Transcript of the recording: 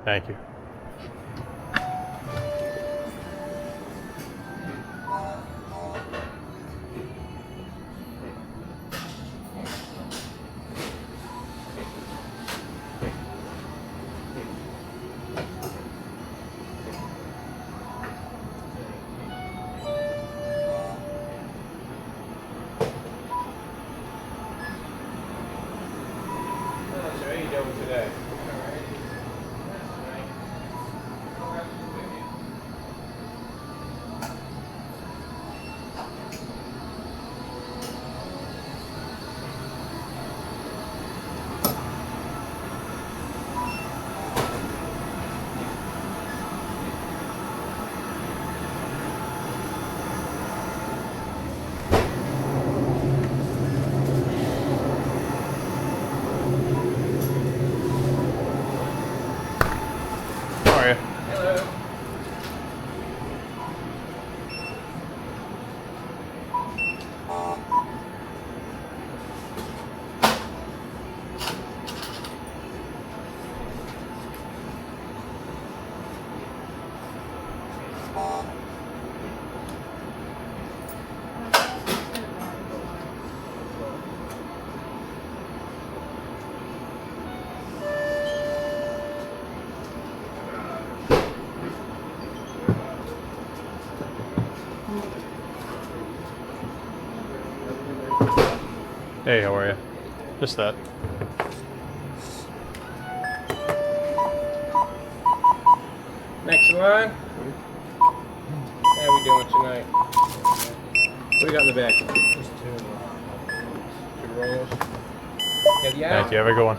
Thank you. How are you doing today? How are you? Hello. Hey, how are you? Just that. Next in line. How we doing tonight? What do we got in the back? Just two. Two rolls. Yeah, the Thank you. Have a good one.